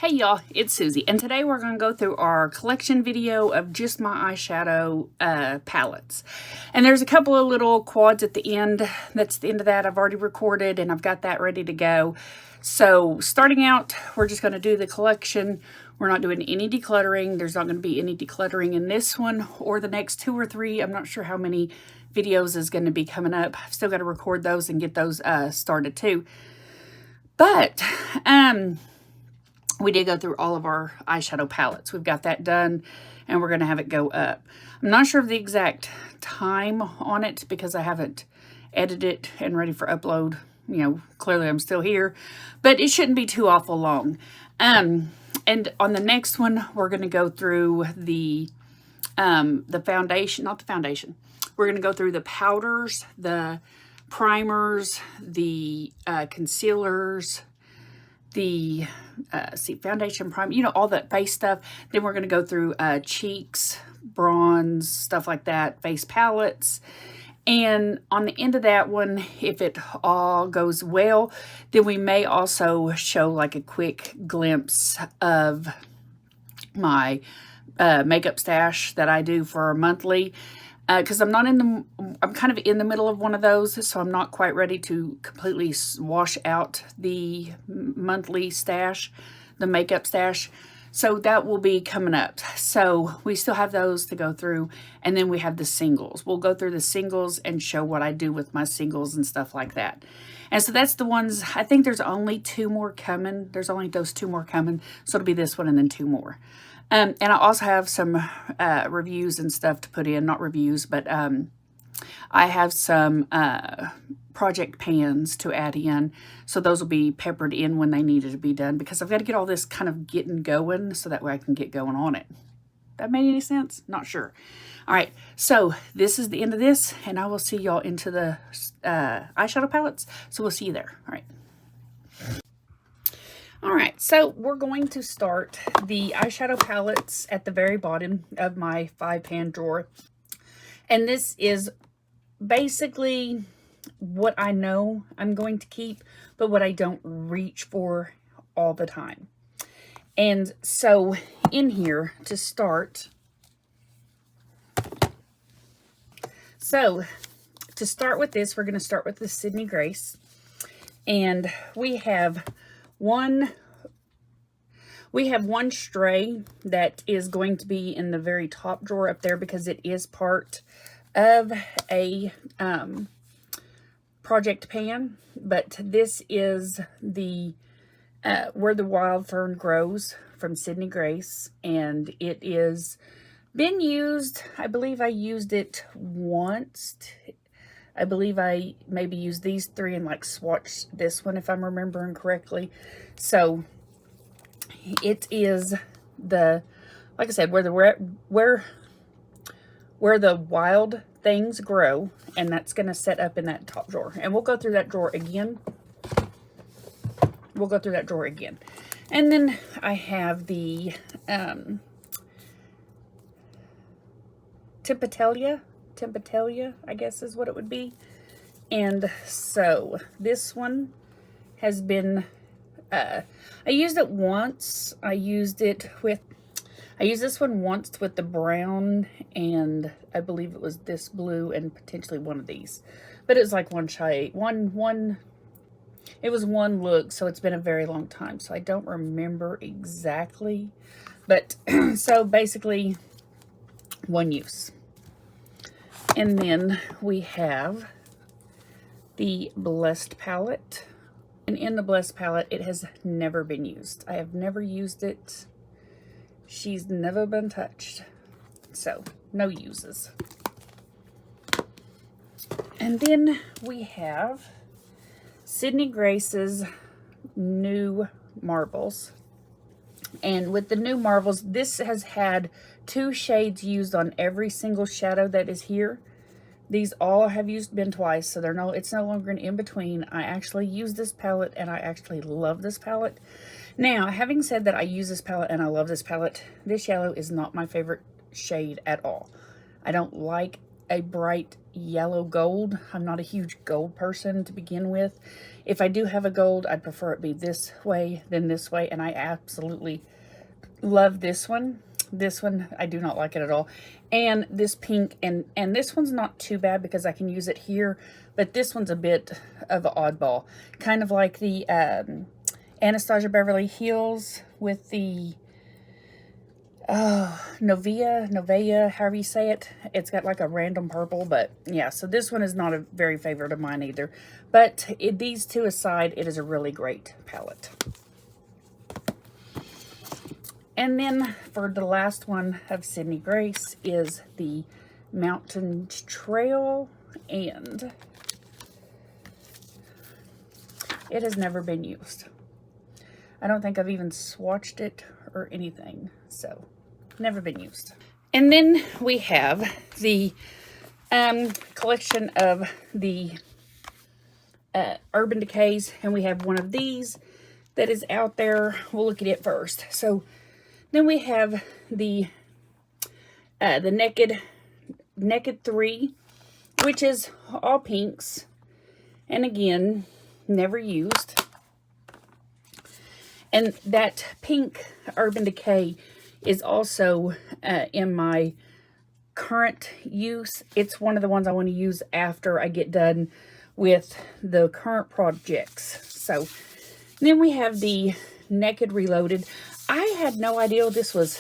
Hey y'all, it's Susie, and today we're going to go through our collection video of just my eyeshadow palettes. And there's a couple of little quads at the end. That's the end of that. I've already recorded and I've got that ready to go. So starting out, we're just going to do the collection. We're not doing any decluttering. There's not going to be any decluttering in this one or the next 2 or 3. I'm not sure how many videos is going to be coming up. I've still got to record those and get those started too. But, we did go through all of our eyeshadow palettes. We've got that done, and we're going to have it go up. I'm not sure of the exact time on it because I haven't edited it and ready for upload. You know, clearly I'm still here, but it shouldn't be too awful long. And on the next one, we're going to go through the foundation, not the foundation. We're going to go through the powders, the primers, the concealers, the foundation, primer, you know, all that face stuff. Then we're going to go through cheeks, bronze, stuff like that, face palettes. And on the end of that one, if it all goes well, then we may also show like a quick glimpse of my makeup stash that I do for a monthly. Because I'm kind of in the middle of one of those, so I'm not quite ready to completely wash out the monthly stash, the makeup stash. So that will be coming up. So we still have those to go through, and then we have the singles. We'll go through the singles and show what I do with my singles and stuff like that. And so that's the ones, I think there's only 2 more coming. There's only those 2 more coming, so it'll be this one and then 2 more. And I also have some reviews and stuff to put in. Not reviews, but I have some project pans to add in. So those will be peppered in when they needed to be done. Because I've got to get all this kind of getting going so that way I can get going on it. That made any sense? Not sure. All right. So this is the end of this. And I will see y'all into the eyeshadow palettes. So we'll see you there. All right. All right, so we're going to start the eyeshadow palettes at the very bottom of my 5-pan drawer. And this is basically what I know I'm going to keep, but what I don't reach for all the time. And so in here to start, with this, we're going to start with the Sydney Grace. And we have one stray that is going to be in the very top drawer up there because it is part of a project pan. But this is the Where the Wild Fern Grows from Sydney Grace, and it is been used. I believe I used it once. I believe I maybe used these 3 and like swatched this one if I'm remembering correctly. So it is the, like I said, where the wild things grow, and that's going to set up in that top drawer. And we'll go through that drawer again. And then I have the Tempitalia, I guess is what it would be. And so this one has been, I used it once. I used this one once with the brown, and I believe it was this blue and potentially one of these. But it was like one shade, it was one look, so it's been a very long time. So I don't remember exactly. But so basically one use. And then we have the Blessed palette. And in the Blessed palette, it has never been used. I have never used it. She's never been touched. So, no uses. And then we have Sydney Grace's new marbles. And with the new marbles, this has had 2 shades used on every single shadow that is here. These all have been twice, so it's no longer an in-between. I actually use this palette, and I actually love this palette. Now, having said that I use this palette and I love this palette, this yellow is not my favorite shade at all. I don't like a bright yellow gold. I'm not a huge gold person to begin with. If I do have a gold, I'd prefer it be this way than this way, and I absolutely love this one. This one, I do not like it at all. And this pink, and this one's not too bad because I can use it here, but this one's a bit of an oddball. Kind of like the Anastasia Beverly Hills with the Novea, however you say it. It's got like a random purple, but yeah, so this one is not a very favorite of mine either. But these two aside, it is a really great palette. And then for the last one of Sydney Grace is the Mountain Trail, and it has never been used. I don't think I've even swatched it or anything, so never been used. And then we have the collection of the Urban Decays, and we have one of these that is out there. We'll look at it first. So then we have the Naked 3, which is all pinks, and again, never used. And that pink Urban Decay is also in my current use. It's one of the ones I want to use after I get done with the current projects. So then we have the Naked Reloaded. I had no idea this was,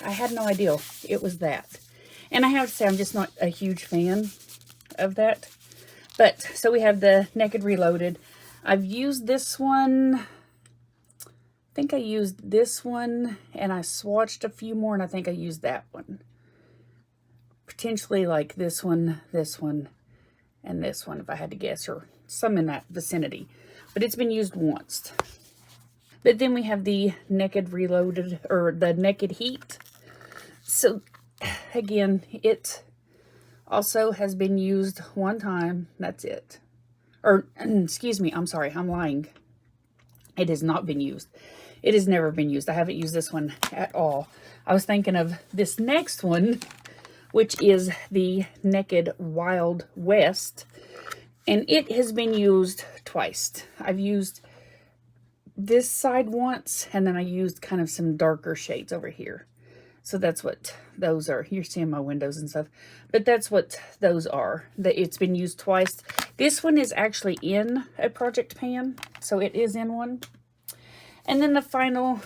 I had no idea it was that. And I have to say, I'm just not a huge fan of that. But, so we have the Naked Reloaded. I've used this one. I think I used this one, and I swatched a few more, and I think I used that one. Potentially like this one, and this one, if I had to guess, or some in that vicinity. But it's been used once. But then we have the Naked Reloaded, or the Naked Heat. So, again, it also has been used one time. That's it. Or, excuse me, I'm sorry, I'm lying. It has not been used. It has never been used. I haven't used this one at all. I was thinking of this next one, which is the Naked Wild West. And it has been used twice. I've used this side once, and then I used kind of some darker shades over here. So that's what those are. You're seeing my windows and stuff. But that's what those are. It's been used twice. This one is actually in a project pan, so it is in one. And then the final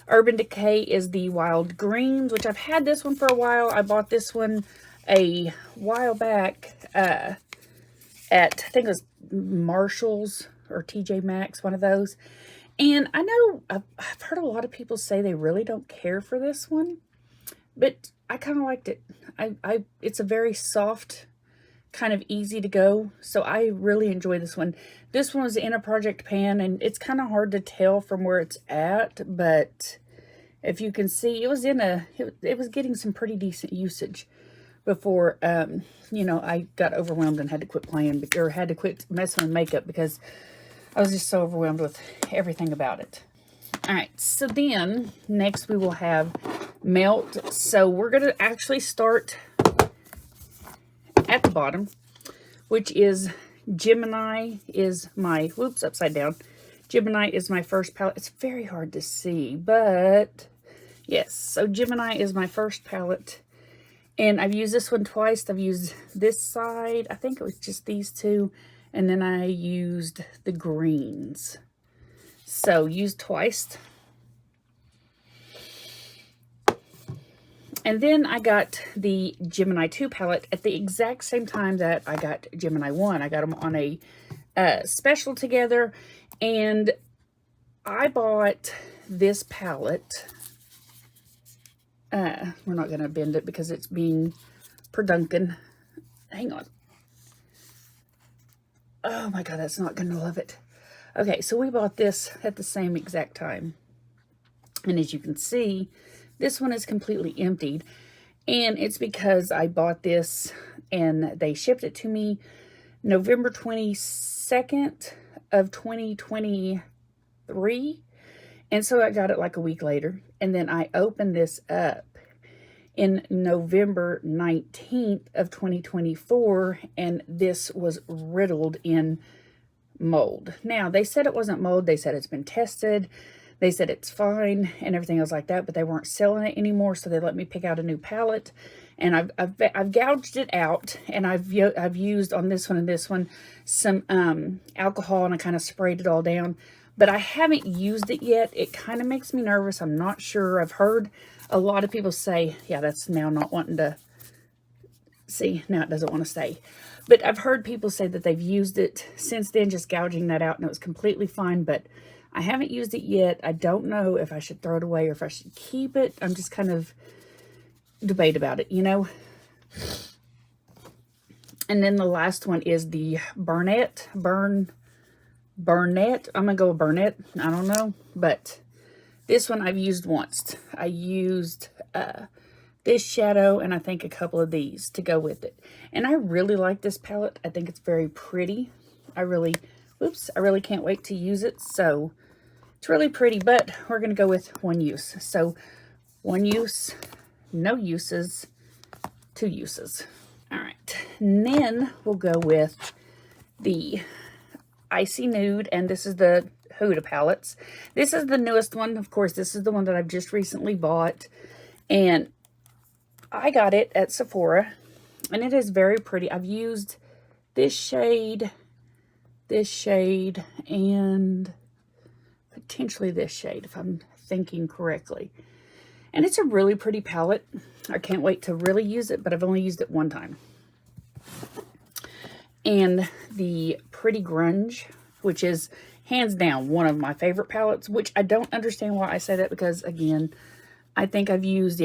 Urban Decay is the Wild Greens, which I've had this one for a while. I bought this one a while back at, I think it was Marshall's or TJ Maxx, one of those. And I know I've heard a lot of people say they really don't care for this one, but I kind of liked it. It's a very soft, kind of easy to go, so I really enjoy this one. This one was in a project pan, and it's kind of hard to tell from where it's at, but if you can see, it was getting some pretty decent usage before, you know, I got overwhelmed and had to quit playing, or had to quit messing with makeup because I was just so overwhelmed with everything about it. All right, so then next we will have Melt. So we're going to actually start at the bottom, which is Gemini is my, whoops, upside down. Gemini is my first palette. It's very hard to see, but yes, so Gemini is my first palette. And I've used this one twice. I've used this side. I think it was just these two. And then I used the greens. So, used twice. And then I got the Gemini 2 palette at the exact same time that I got Gemini 1. I got them on a special together. And I bought this palette. We're not going to bend it because it's being Duncan. Hang on. Oh my God, that's not going to love it. Okay, so we bought this at the same exact time. And as you can see, this one is completely emptied. And it's because I bought this and they shipped it to me November 22nd of 2023. And so I got it like a week later. And then I opened this up. in November 19th of 2024, and this was riddled in mold. Now, they said it wasn't mold. They said it's been tested. They said it's fine and everything else like that, but they weren't selling it anymore, so they let me pick out a new palette. And I've gouged it out, and I've used on this one and this one some alcohol, and I kind of sprayed it all down. But I haven't used it yet. It kind of makes me nervous. I'm not sure. I've heard a lot of people say, yeah, that's now not wanting to see. Now it doesn't want to stay. But I've heard people say that they've used it since then, just gouging that out, and it was completely fine. But I haven't used it yet. I don't know if I should throw it away or if I should keep it. I'm just kind of debate about it, you know. And then the last one is the Burnett. I'm gonna go with Burnett. I don't know, but this one I've used once. I used this shadow and I think a couple of these to go with it. And I really like this palette. I think it's very pretty. I really can't wait to use it. So it's really pretty, but we're gonna go with one use. So one use, no uses, two uses. All right, and then we'll go with the Icy Nude, and this is the Huda palettes. This is the newest one. Of course, this is the one that I've just recently bought, and I got it at Sephora, and it is very pretty. I've used this shade, and potentially this shade, if I'm thinking correctly. And it's a really pretty palette. I can't wait to really use it, but I've only used it one time. And the Pretty Grunge, which is hands down one of my favorite palettes, which I don't understand why I say that, because again, I think I've used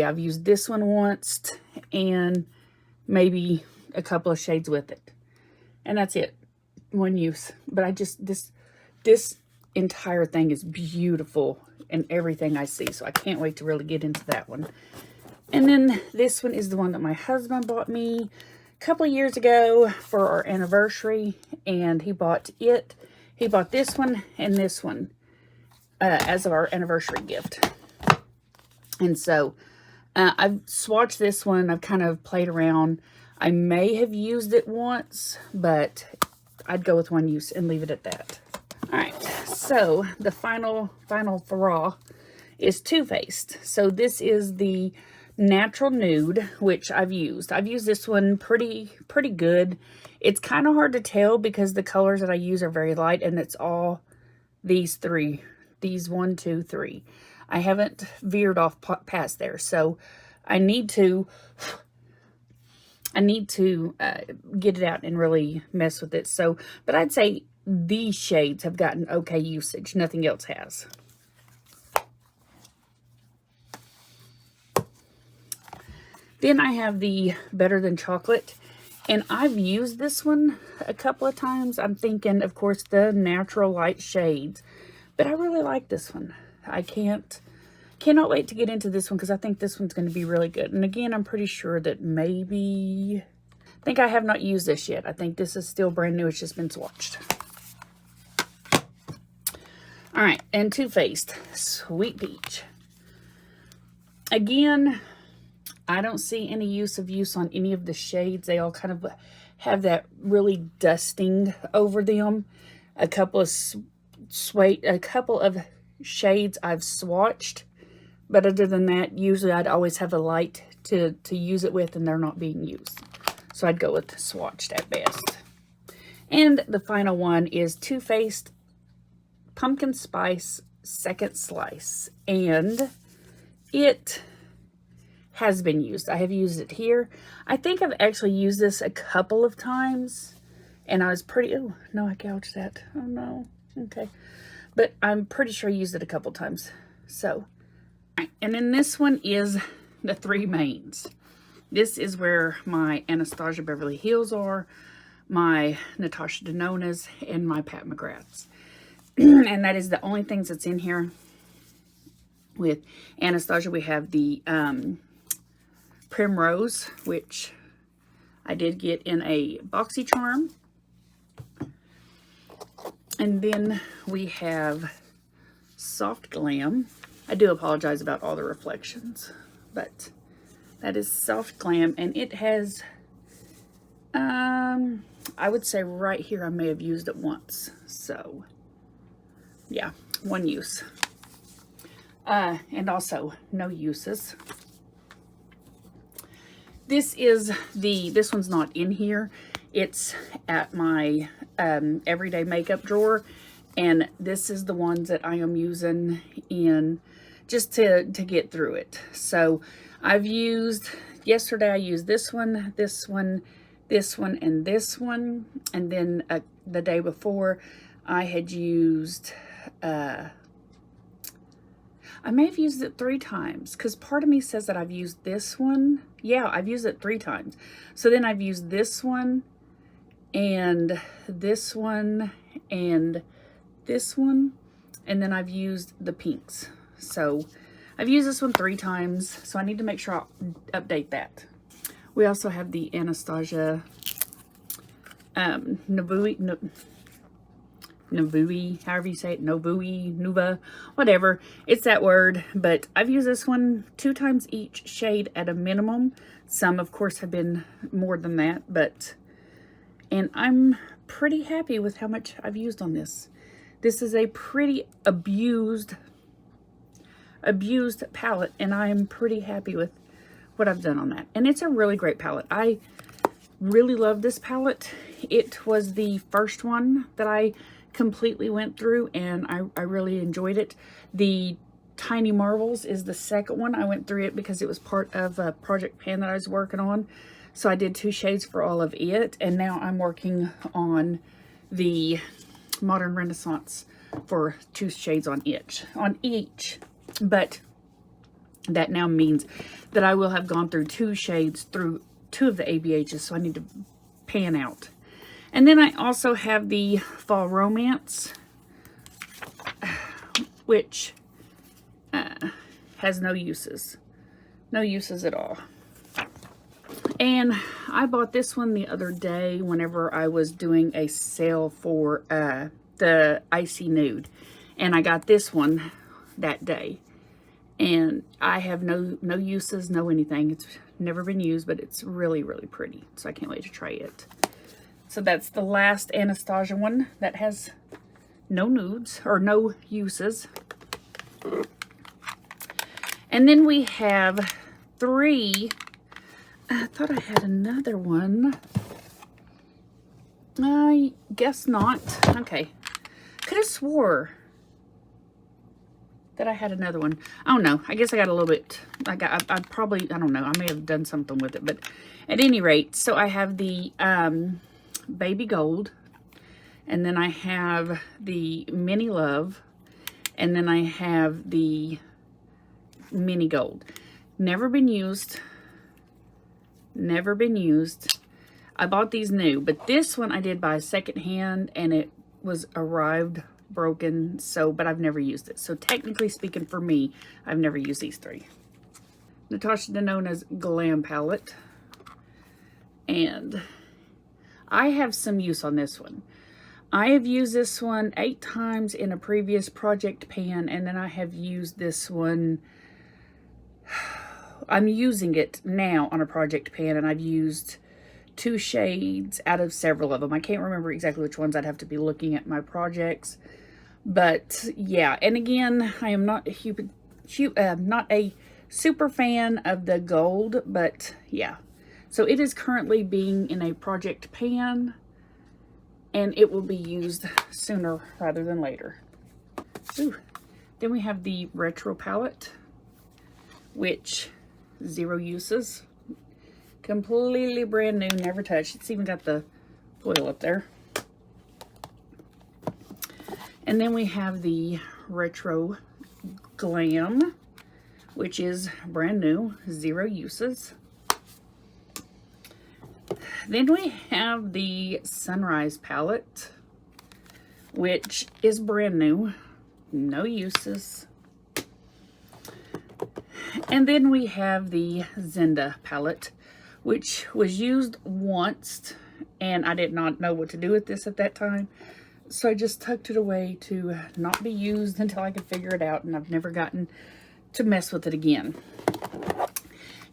this one once and maybe a couple of shades with it. And that's it. One use. But I just, this entire thing is beautiful in everything I see. So I can't wait to really get into that one. And then this one is the one that my husband bought me a couple of years ago for our anniversary. And he bought it. He bought this one and this one as our anniversary gift. And so I've swatched this one. I've kind of played around. I may have used it once, but I'd go with one use and leave it at that. All right, so the final thraw is Too Faced. So this is the Natural Nude, which I've used. I've used this one pretty good. It's kind of hard to tell because the colors that I use are very light, and it's all these three. These 1, 2, 3. I haven't veered off past there, so I need to get it out and really mess with it. So, but I'd say these shades have gotten okay usage. Nothing else has. Then I have the Better Than Chocolate, and I've used this one a couple of times. I'm thinking, of course, the natural light shades, but I really like this one. I cannot wait to get into this one because I think this one's going to be really good. And again, I'm pretty sure that maybe, I think I have not used this yet. I think this is still brand new. It's just been swatched. All right, and Too Faced Sweet Peach. Again, I don't see any use on any of the shades. They all kind of have that really dusting over them. A couple of shades I've swatched, but other than that, usually I'd always have a light to use it with, and they're not being used. So I'd go with swatched at best. And the final one is Too Faced Pumpkin Spice Second Slice, and it has been used. I have used it here. I think I've actually used this a couple of times, and I was pretty, oh no, I gouged that. Oh no, okay. But I'm pretty sure I used it a couple times. So, and then this one is the Three Mains. This is where my Anastasia Beverly Hills are, my Natasha Denona's, and my Pat McGrath's. And that is the only things that's in here. With Anastasia, we have the Primrose, which I did get in a BoxyCharm. And then we have Soft Glam. I do apologize about all the reflections, but That is Soft Glam, and it has, I would say right here I may have used it once. So, yeah, one use. And also no uses. This one's not in here. It's at my everyday makeup drawer. And this is the ones that I am using in just to get through it. So I've used, yesterday I used this one, this one, this one, and this one. And then the day before I had used, I may have used it 3 times because part of me says that I've used this one. Yeah, I've used it 3 times. So then I've used this one and this one and this one, and then I've used the pinks. So I've used this one 3 times, so I need to make sure I'll update that. We also have the Anastasia Navui, however you say it, Nuva, whatever. It's that word, but I've used this one 2 times each shade at a minimum. Some, of course, have been more than that, and I'm pretty happy with how much I've used on this. This is a pretty abused palette, and I'm pretty happy with what I've done on that. And it's a really great palette. I really love this palette. It was the first one that I completely went through, and I really enjoyed it. The Tiny Marvels is the second one. I went through it because it was part of a project pan that I was working on. So I did 2 shades for all of it, and now I'm working on the Modern Renaissance for 2 shades on each. But that now means that I will have gone through 2 shades through 2 of the ABHs, so I need to pan out. And then I also have the Fall Romance, which has no uses. No uses at all. And I bought this one the other day whenever I was doing a sale for the Icy Nude. And I got this one that day. And I have no uses, no anything. It's never been used, but it's really, really pretty. So I can't wait to try it. So that's the last Anastasia one that has no nudes or no uses. And then we have 3. I thought I had another one. I guess not. Okay. Could have swore that I had another one. I don't know. I guess I got a little bit, I don't know. I may have done something with it, but at any rate, so I have the Baby Gold, and then I have the Mini Love, and then I have the Mini Gold. Never been used. Never been used. I bought these new, but this one I did buy secondhand, and it was arrived broken, so, but I've never used it. So technically speaking, for me, I've never used these 3. Natasha Denona's Glam Palette. And I have some use on this one. I have used this one 8 times in a previous project pan, and then I have used this one, I'm using it now on a project pan, and I've used 2 shades out of several of them. I can't remember exactly which ones. I'd have to be looking at my projects. But yeah, and again, I am not a super fan of the gold, but yeah. So it is currently being in a project pan, and it will be used sooner rather than later. Ooh. Then we have the Retro Palette, which 0 uses. Completely brand new, never touched. It's even got the foil up there. And then we have the Retro Glam, which is brand new, 0 uses. Then we have the Sunrise Palette, which is brand new, no uses. And then we have the Zenda Palette, which was used once, and I did not know what to do with this at that time. So I just tucked it away to not be used until I could figure it out, and I've never gotten to mess with it again.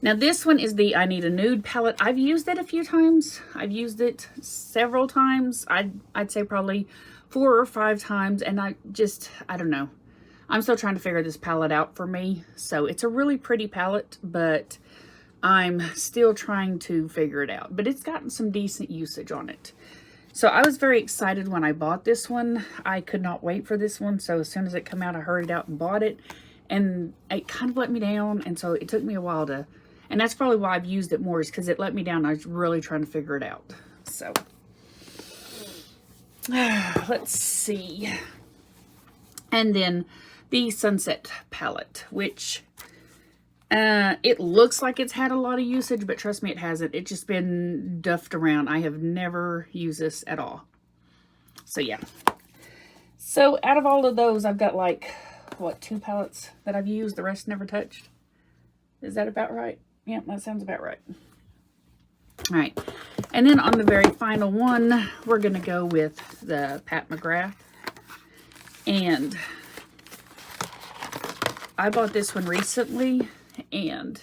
Now this one is the I Need a Nude palette. I've used it a few times. I've used it several times. I'd say probably 4 or 5 times, and I don't know. I'm still trying to figure this palette out for me. So it's a really pretty palette, but I'm still trying to figure it out. But it's gotten some decent usage on it. So I was very excited when I bought this one. I could not wait for this one. So as soon as it came out, I hurried out and bought it. And it kind of let me down. And so it took me a while to... And that's probably why I've used it more, is because it let me down. I was really trying to figure it out. So, let's see. And then the Sunset palette, which it looks like it's had a lot of usage, but trust me, it hasn't. It's just been duffed around. I have never used this at all. So, yeah. So, out of all of those, I've got like, what, 2 palettes that I've used. The rest never touched. Is that about right? Yeah, that sounds about right. All right. And then on the very final one, we're going to go with the Pat McGrath. And I bought this one recently. And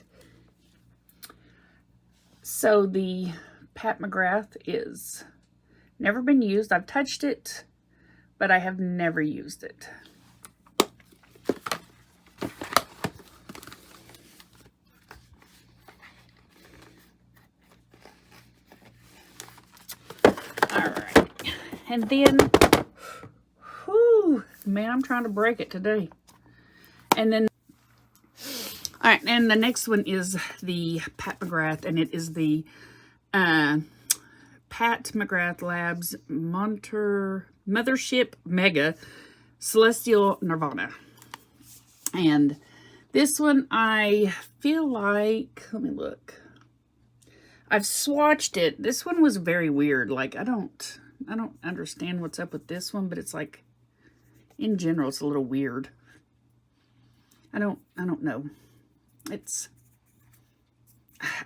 so the Pat McGrath is never been used. I've touched it, but I have never used it. And then, whew, man, I'm trying to break it today. And then, all right, and the next one is the Pat McGrath, and it is the Pat McGrath Labs Mothership Mega Celestial Nirvana. And this one, I feel like, let me look. I've swatched it. This one was very weird. Like, I don't understand what's up with this one, but it's like, in general, it's a little weird. I don't know. It's,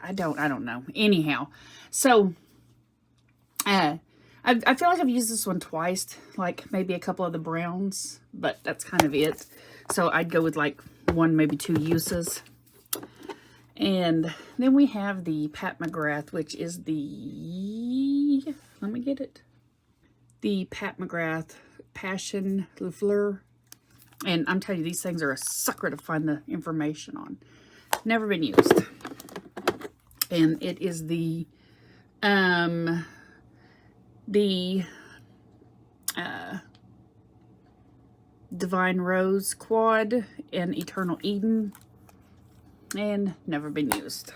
I don't know. Anyhow, so, I feel like I've used this one twice, like maybe a couple of the browns, but that's kind of it. So I'd go with like 1, maybe 2 uses. And then we have the Pat McGrath, which is the, let me get it. The Pat McGrath Passion Le Fleur. And I'm telling you, these things are a sucker to find the information on. Never been used. And it is the Divine Rose Quad and Eternal Eden. And never been used.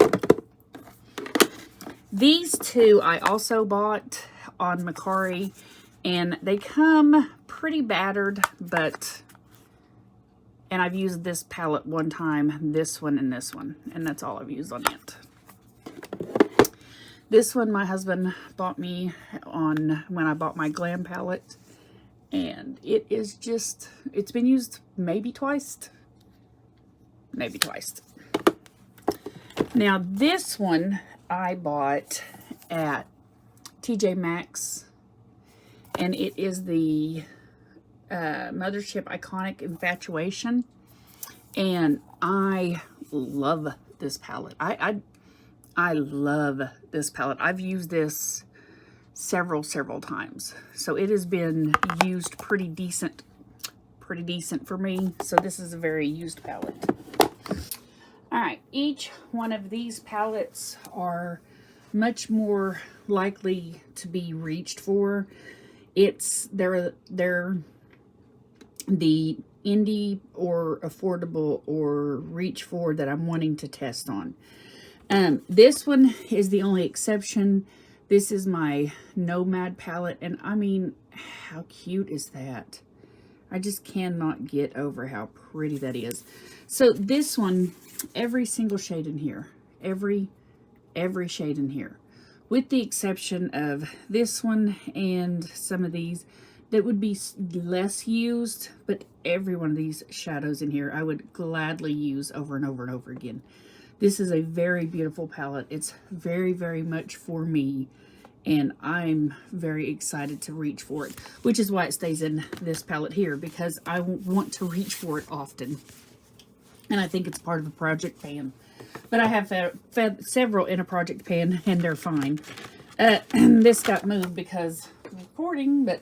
These 2 I also bought on Mercari, and they come pretty battered, but, and I've used this palette one time, this one and this one, and that's all I've used on it. This one my husband bought me on when I bought my Glam palette, and it is just, it's been used maybe twice. Maybe twice. Now this one I bought at TJ Maxx, and it is the Mothership Iconic Infatuation, and I love this palette. I love this palette. I've used this several times, so it has been used pretty decent for me. So this is a very used palette. All right, each one of these palettes are much more likely to be reached for. They're the indie or affordable or reach for that I'm wanting to test on. This one is the only exception. This is my Nomad palette, and I mean, how cute is that? I just cannot get over how pretty that is. So this one, every single shade in here, every shade in here, with the exception of this one and some of these that would be less used, but every one of these shadows in here I would gladly use over and over and over again. This is a very beautiful palette. It's very much for me, and I'm very excited to reach for it, which is why it stays in this palette here, because I want to reach for it often. And I think it's part of a project pan. But I have fed several in a project pan, and they're fine. This got moved because of recording, but...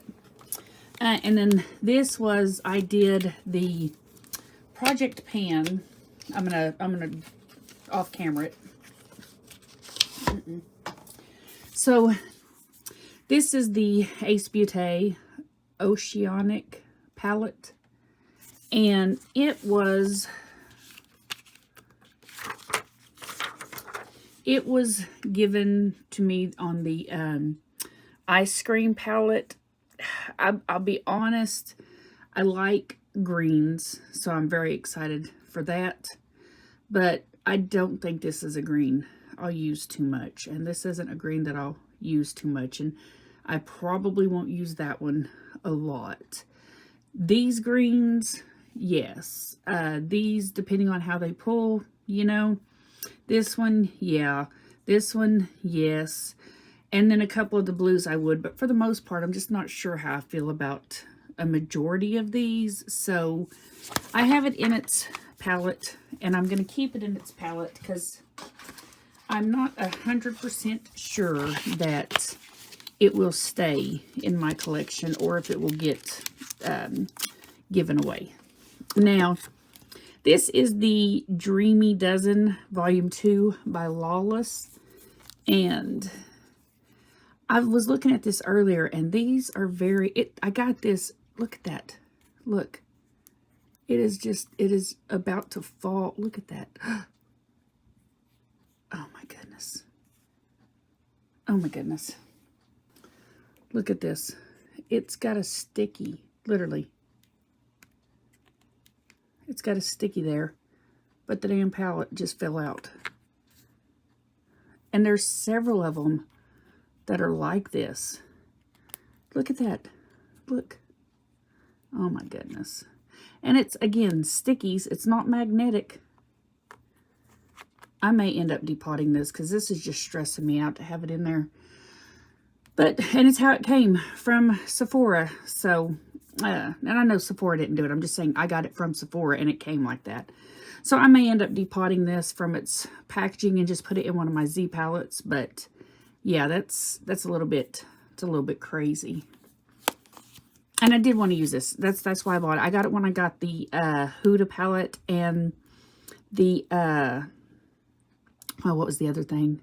and then this was, I did the project pan. I'm gonna off camera it. So this is the Ace Beauté Oceanic palette, and it was given to me on the ice cream palette. I'll be honest, I like greens, so I'm very excited for that, but I don't think this is a green I'll use too much, and this isn't a green that I'll use too much, and I probably won't use that one a lot. These greens, yes. These, depending on how they pull, you know. This one, yeah. This one, yes. And then a couple of the blues I would, but for the most part, I'm just not sure how I feel about a majority of these. So I have it in its palette, and I'm going to keep it in its palette because I'm not 100% sure that it will stay in my collection or if it will get given away. Now, this is the Dreamy Dozen Volume 2 by Lawless, and I was looking at this earlier, and these are I got this, look at that, look. It is about to fall, look at that. Oh my goodness. Oh my goodness. Look at this. It's got a sticky, literally. It's got a sticky there, but the damn palette just fell out. And there's several of them that are like this. Look at that. Look. Oh my goodness. And it's, again, stickies. It's not magnetic. I may end up depotting this because this is just stressing me out to have it in there. But, and it's how it came from Sephora. So, and I know Sephora didn't do it. I'm just saying I got it from Sephora and it came like that. So I may end up depotting this from its packaging and just put it in one of my Z palettes. But yeah, that's a little bit, it's a little bit crazy. And I did want to use this. That's why I bought it. I got it when I got the Huda palette and the oh, what was the other thing?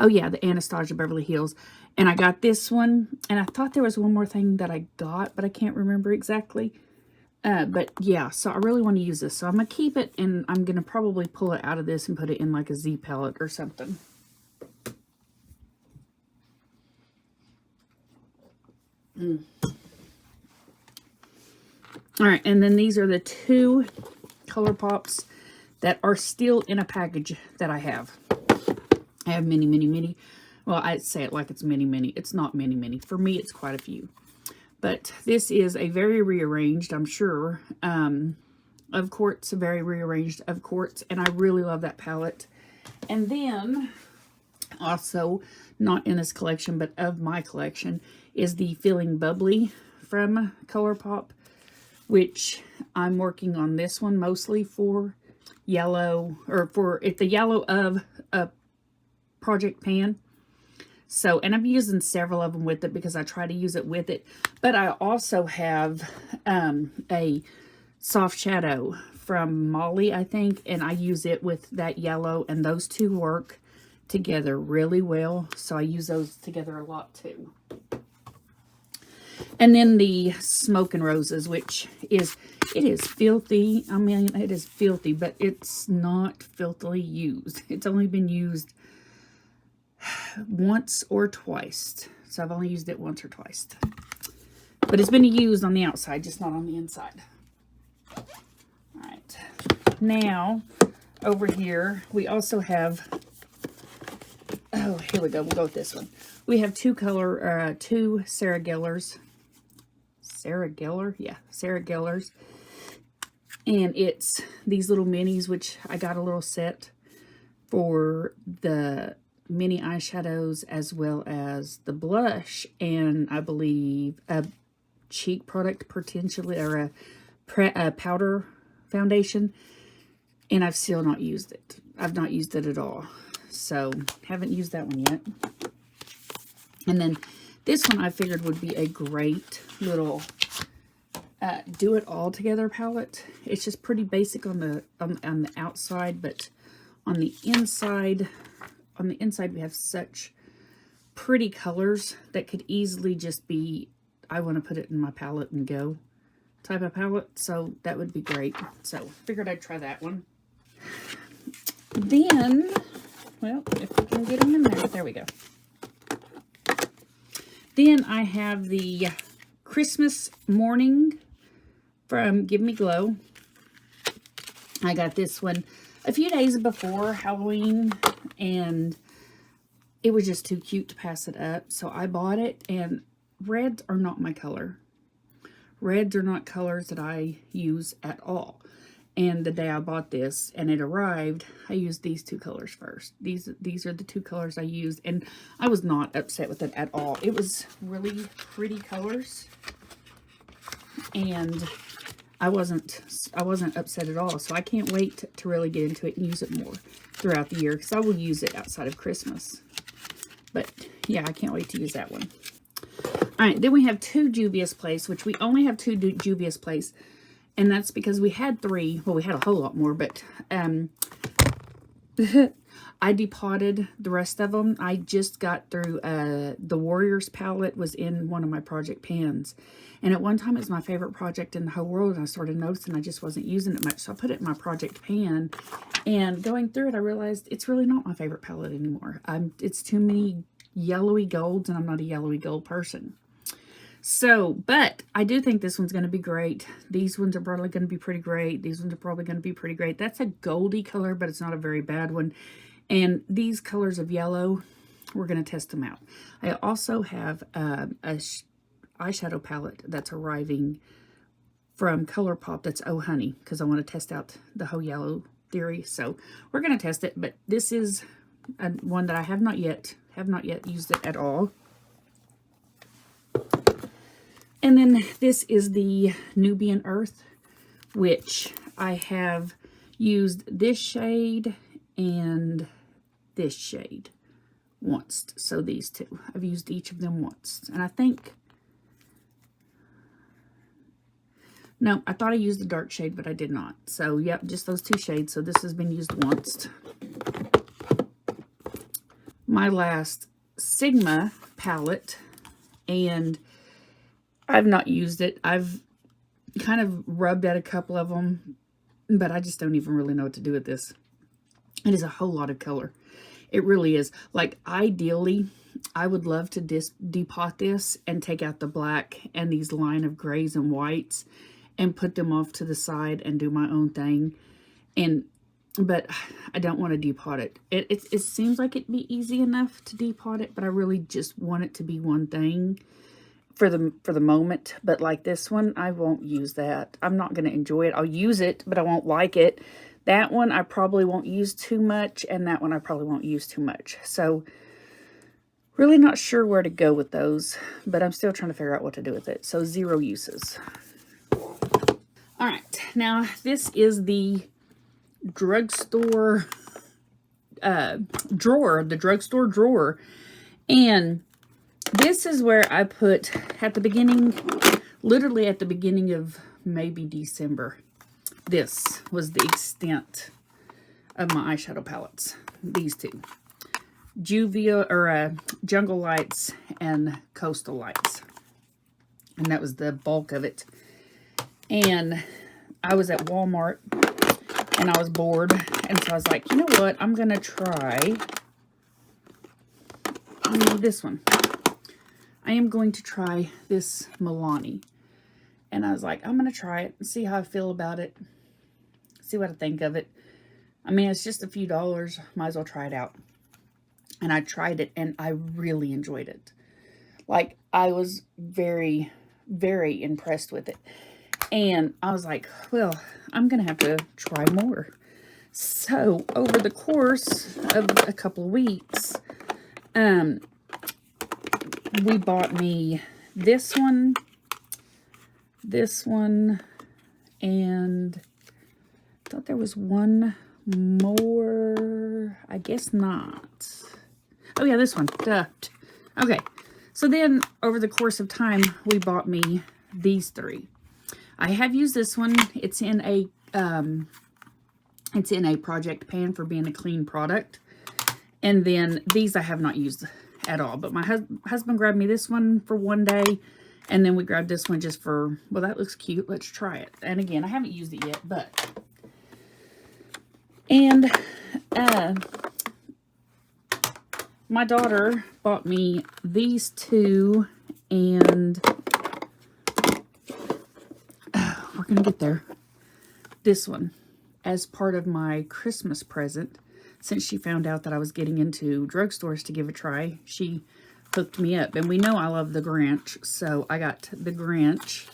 Oh yeah, the Anastasia Beverly Hills. And I got this one, and I thought there was one more thing that I got, but I can't remember exactly. But yeah, so I really want to use this. So I'm going to keep it, and I'm going to probably pull it out of this and put it in like a Z palette or something. Alright, and then these are the two ColourPops that are still in a package that I have. I have many, many, many. Well, I say it like it's many, many. It's not many, many. For me, it's quite a few. But this is a very rearranged, I'm sure, of quartz, very rearranged of quartz. And I really love that palette. And then, also, not in this collection, but of my collection, is the Feeling Bubbly from ColourPop, which I'm working on this one mostly for yellow, or for the yellow of a project pan. So, and I'm using several of them with it because I try to use it with it. But I also have a soft shadow from Molly, I think, and I use it with that yellow, and those two work together really well. So I use those together a lot too. And then the Smoke and Roses, which is, it is filthy. I mean, it is filthy, but it's not filthily used. It's only been used once or twice. So I've only used it once or twice. But it's been used on the outside, just not on the inside. Alright. Now, over here, we also have, oh, here we go. We'll go with this one. We have two Sarah Gellers. Sarah Geller? Yeah, Sarah Gellers. And it's these little minis, which I got a little set for the mini eyeshadows as well as the blush, and I believe a cheek product potentially, or a powder foundation. And I've still not used it. I've not used it at all. So, haven't used that one yet. And then this one I figured would be a great little do it all together palette. It's just pretty basic on the outside, but on the inside we have such pretty colors that could easily just be, I want to put it in my palette and go type of palette. So that would be great. So figured I'd try that one. Then, well, if we can get them in there we go. Then I have the Christmas Morning from Give Me Glow. I got this one a few days before Halloween, and it was just too cute to pass it up. So I bought it, and reds are not my color. Reds are not colors that I use at all. And the day I bought this and it arrived, I used these two colors first. These are the two colors I used, and I was not upset with it at all. It was really pretty colors, and I wasn't upset at all. So I can't wait to really get into it and use it more throughout the year, because I will use it outside of Christmas. But yeah, I can't wait to use that one. All right, then we have two Juvia's Place, which we only have two Juvia's Place. And that's because we had 3. Well, we had a whole lot more, but I depotted the rest of them. I just got through the Warriors palette was in one of my project pans. And at one time, it was my favorite project in the whole world. And I started noticing I just wasn't using it much. So I put it in my project pan. And going through it, I realized it's really not my favorite palette anymore. It's too many yellowy golds, and I'm not a yellowy gold person. So, but I do think this one's going to be great. These ones are probably going to be pretty great. These ones are probably going to be pretty great. That's a goldy color, but it's not a very bad one. And these colors of yellow, we're going to test them out. I also have a eyeshadow palette that's arriving from ColourPop that's Oh Honey, because I want to test out the whole yellow theory. So we're going to test it, but this is one that I have not yet used it at all. And then this is the Nubian Earth, which I have used this shade and this shade once. So these two, I've used each of them once. And I think, no, I thought I used the dark shade, but I did not. So yep, just those two shades. So this has been used once. My last Sigma palette, and I've not used it. I've kind of rubbed at a couple of them, but I just don't even really know what to do with this. It is a whole lot of color. It really is. Like, ideally, I would love to depot this and take out the black and these line of grays and whites and put them off to the side and do my own thing. But I don't want to depot it. It seems like it'd be easy enough to depot it, but I really just want it to be one thing for the moment. But like this one, I won't use that. I'm not going to enjoy it. I'll use it, but I won't like it. That one I probably won't use too much, and that one I probably won't use too much. So really not sure where to go with those, but I'm still trying to figure out what to do with it. So 0 uses. All right, now this is the drugstore drawer, the drugstore drawer, and this is where I put at the beginning, literally at the beginning of maybe December. This was the extent of my eyeshadow palettes. These two, Juvia or Jungle Lights and Coastal Lights, and that was the bulk of it. And I was at Walmart and I was bored, and so I was like, you know what? I'm gonna try this one. I am going to try this Milani. And I was like, I'm going to try it and see how I feel about it. See what I think of it. I mean, it's just a few dollars. Might as well try it out. And I tried it, and I really enjoyed it. Like, I was very, very impressed with it. And I was like, well, I'm going to have to try more. So, over the course of a couple of weeks, we bought me this one, and thought there was one more. I guess not. Oh yeah, this one. Duh. Okay. So then over the course of time, we bought me these three. I have used this one. It's in a project pan for being a clean product. And then these I have not used at all. But my husband grabbed me this one for one day. And then we grabbed this one just for, well, that looks cute. Let's try it. And again, I haven't used it yet, but. And my daughter bought me these two. And we're going to get there. This one as part of my Christmas present. Since she found out that I was getting into drugstores to give a try, she hooked me up. And we know I love the Grinch, so I got the Grinch.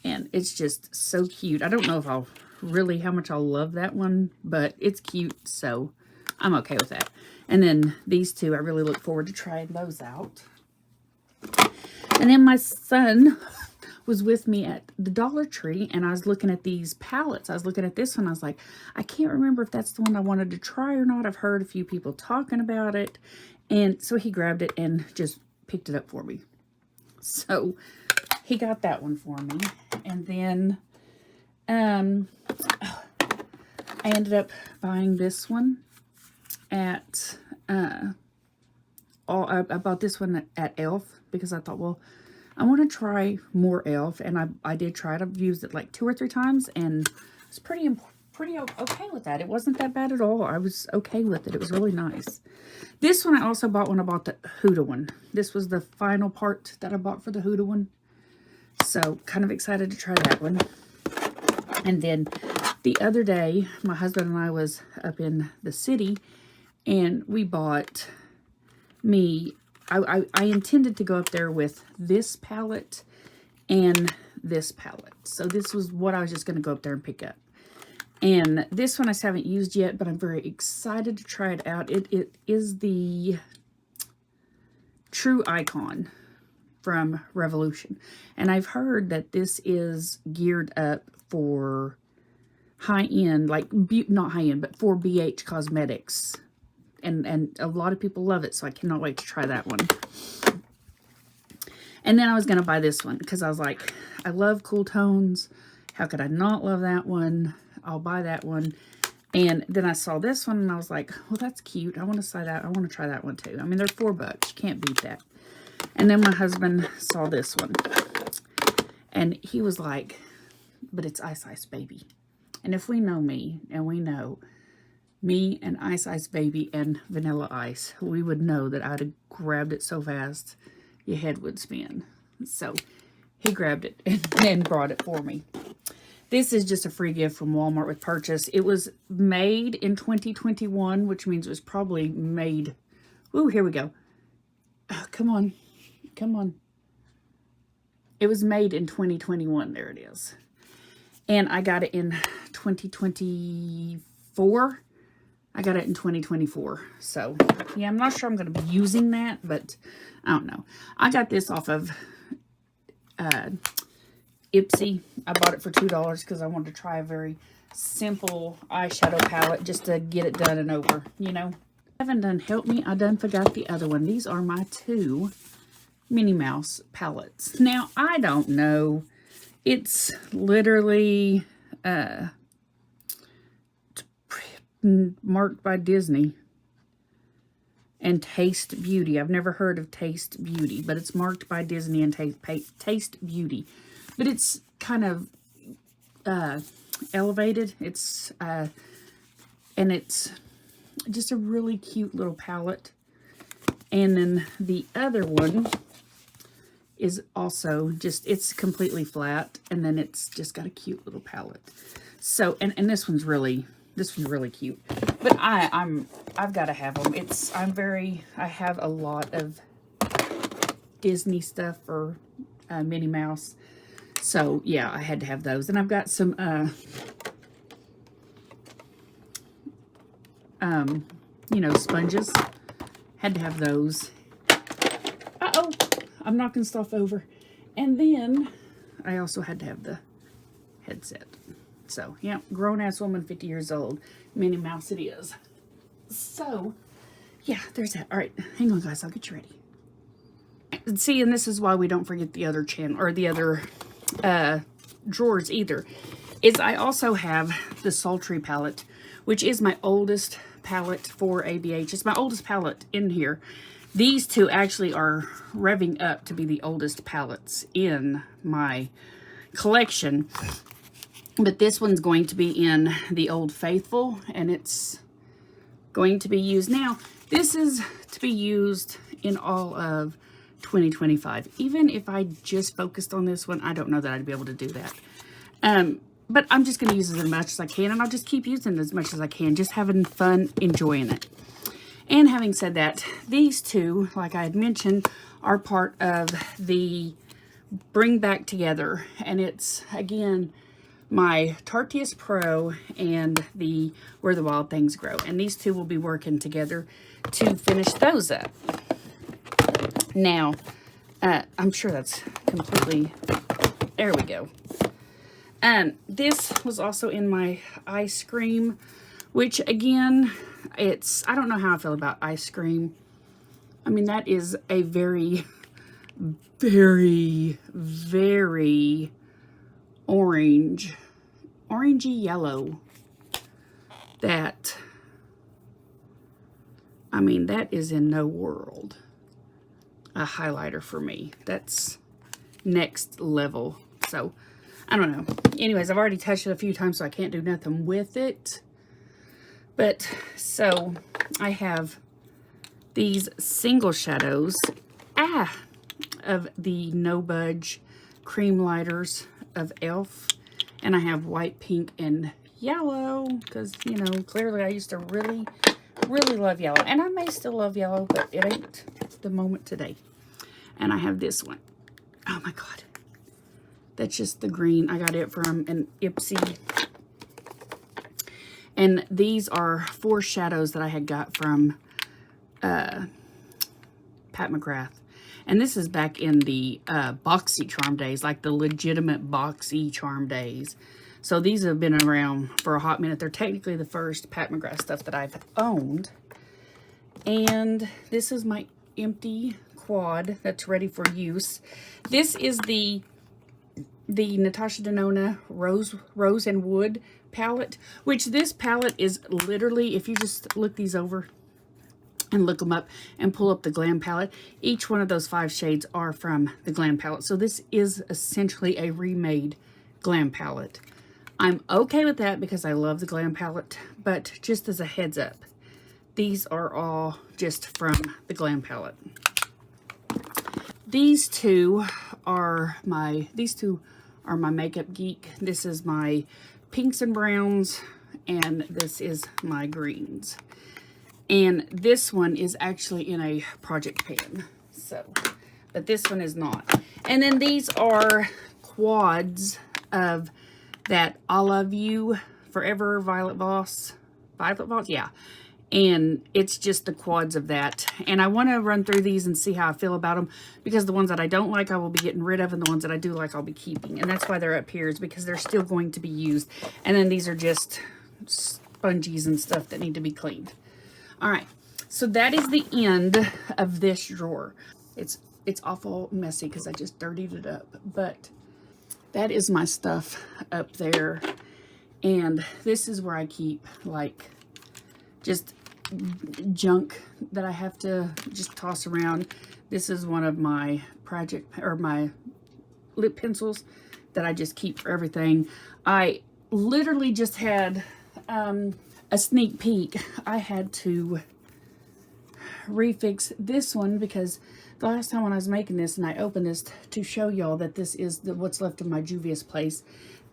And it's just so cute. I don't know if how much I'll love that one, but it's cute, so I'm okay with that. And then these two, I really look forward to trying those out. And then my son was with me at the Dollar Tree, and I was looking at these palettes. I was looking at this one. I was like, I can't remember if that's the one I wanted to try or not. I've heard a few people talking about it. And so he grabbed it and just picked it up for me. So he got that one for me. And then I ended up buying this one at, I bought this one at Elf because I thought, well, I want to try more Elf, and I did try it. I've used it like 2 or 3 times, and I was pretty okay with that. It wasn't that bad at all. I was okay with it. It was really nice. This one I also bought when I bought the Huda one. This was the final part that I bought for the Huda one. So, kind of excited to try that one. And then the other day, my husband and I was up in the city, and we bought me... I intended to go up there with this palette and this palette. So this was what I was just going to go up there and pick up. And this one I haven't used yet, but I'm very excited to try it out. It is the True Icon from Revolution. And I've heard that this is geared up for high-end, like, not high-end, but for BH Cosmetics. And a lot of people love it, so I cannot wait to try that one. And then I was going to buy this one because I was like, I love cool tones. How could I not love that one? I'll buy that one. And then I saw this one, and I was like, well, that's cute. I want to try that. I want to try that one, too. I mean, they're $4. You can't beat that. And then my husband saw this one. And he was like, but it's Ice Ice Baby. And if we know me, and we know... me and Ice Ice Baby and Vanilla Ice, we would know that I'd have grabbed it so fast your head would spin. So he grabbed it and brought it for me. This is just a free gift from Walmart with purchase. It was made in 2021, which means it was probably made... Ooh, here we go. Oh, come on. Come on. It was made in 2021. There it is. And I got it in 2024. I got it in 2024. So, yeah, I'm not sure I'm going to be using that, but I don't know. I got this off of Ipsy. I bought it for $2 because I wanted to try a very simple eyeshadow palette just to get it done and over, you know. I haven't done Help Me. I done forgot the other one. These are my 2 Minnie Mouse palettes. Now, I don't know. It's literally... marked by Disney and Taste Beauty. I've never heard of Taste Beauty, but it's marked by Disney and Taste Beauty. But it's kind of elevated. It's and it's just a really cute little palette. And then the other one is also just, it's completely flat, and then it's just got a cute little palette. So, and this one's really cute. But I've got to have them. I have a lot of Disney stuff for Minnie Mouse. So, yeah, I had to have those. And I've got some, you know, sponges. Had to have those. Uh-oh, I'm knocking stuff over. And then I also had to have the headset. So, yeah, grown-ass woman, 50 years old. Minnie Mouse it is. So, yeah, there's that. All right, hang on, guys. I'll get you ready. And see, and this is why we don't forget the other channel, or the other drawers either, is I also have the Sultry palette, which is my oldest palette for ABH. It's my oldest palette in here. These two actually are revving up to be the oldest palettes in my collection. But this one's going to be in the Old Faithful, and it's going to be used now. This is to be used in all of 2025. Even if I just focused on this one, I don't know that I'd be able to do that. But I'm just going to use it as much as I can, and I'll just keep using it as much as I can, just having fun, enjoying it. And having said that, these two, like I had mentioned, are part of the Bring Back Together. And it's, again, my Tarteus Pro and the Where the Wild Things Grow. And these two will be working together to finish those up. Now, I'm sure that's completely... There we go. This was also in my ice cream, which again, I don't know how I feel about ice cream. I mean, that is a very, very, very orangey yellow that, I mean, that is in no world a highlighter for me. That's next level. So, I don't know. Anyways, I've already touched it a few times, so I can't do nothing with it. But, so, I have these single shadows of the No Budge cream lighters of e.l.f. And I have white, pink, and yellow. Because, you know, clearly I used to really, really love yellow. And I may still love yellow, but it ain't the moment today. And I have this one. Oh, my God. That's just the green. I got it from an Ipsy. And these are 4 shadows that I had got from Pat McGrath. And this is back in the boxy charm days, like the legitimate boxy charm days. So these have been around for a hot minute. They're technically the first Pat McGrath stuff that I've owned. And this is my empty quad that's ready for use. This is the Natasha Denona Rose and Wood palette, which this palette is literally, if you just look these over and look them up and pull up the Glam palette, each one of those 5 shades are from the Glam palette. So this is essentially a remade Glam palette. I'm okay with that because I love the Glam palette, but just as a heads up, these are all just from the Glam palette. These two are my Makeup Geek. This is my pinks and browns, and this is my greens. And this one is actually in a project pan, so, but this one is not. And then these are quads of that I Love You Forever Violet Voss, yeah. And it's just the quads of that. And I want to run through these and see how I feel about them, because the ones that I don't like I will be getting rid of, and the ones that I do like I'll be keeping. And that's why they're up here, is because they're still going to be used. And then these are just sponges and stuff that need to be cleaned. All right, so that is the end of this drawer. It's awful messy because I just dirtied it up, but that is my stuff up there. And this is where I keep, like, just junk that I have to just toss around. This is one of my my lip pencils that I just keep for everything. I literally just had a sneak peek. I had to refix this one because the last time when I was making this and I opened this to show y'all that this is what's left of my Juvia's Place,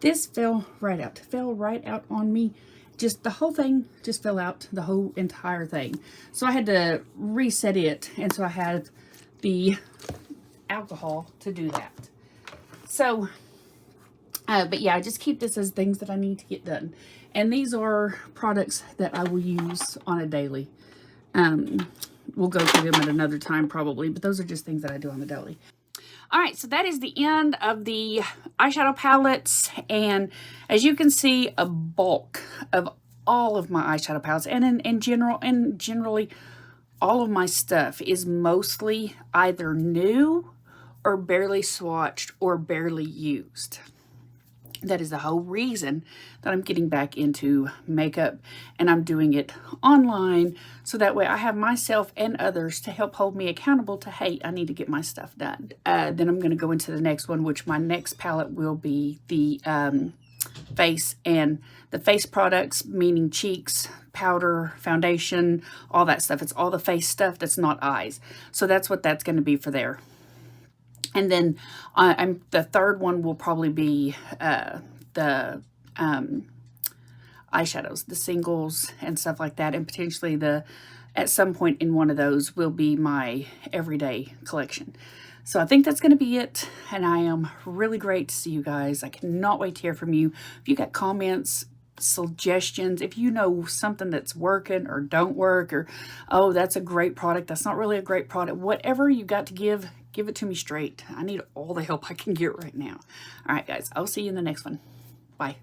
this fell right out on me. Just the whole thing just fell out, the whole entire thing. So I had to reset it, and so I had the alcohol to do that. So, but yeah, I just keep this as things that I need to get done. And these are products that I will use on a daily. We'll go through them at another time probably, but those are just things that I do on the daily. All right, so that is the end of the eyeshadow palettes. And as you can see, a bulk of all of my eyeshadow palettes and generally all of my stuff is mostly either new or barely swatched or barely used. That is the whole reason that I'm getting back into makeup, and I'm doing it online so that way I have myself and others to help hold me accountable to, hey, I need to get my stuff done. Then I'm going to go into the next one, which my next palette will be the face and the face products, meaning cheeks, powder, foundation, all that stuff. It's all the face stuff that's not eyes. So that's what that's going to be for there. And then the third one will probably be the eyeshadows, the singles and stuff like that. And potentially at some point in one of those will be my everyday collection. So I think that's going to be it. And I am really great to see you guys. I cannot wait to hear from you. If you got comments, suggestions, if you know something that's working or don't work, or, oh, that's a great product, that's not really a great product, whatever you got to give it to me straight. I need all the help I can get right now. All right, guys, I'll see you in the next one. Bye.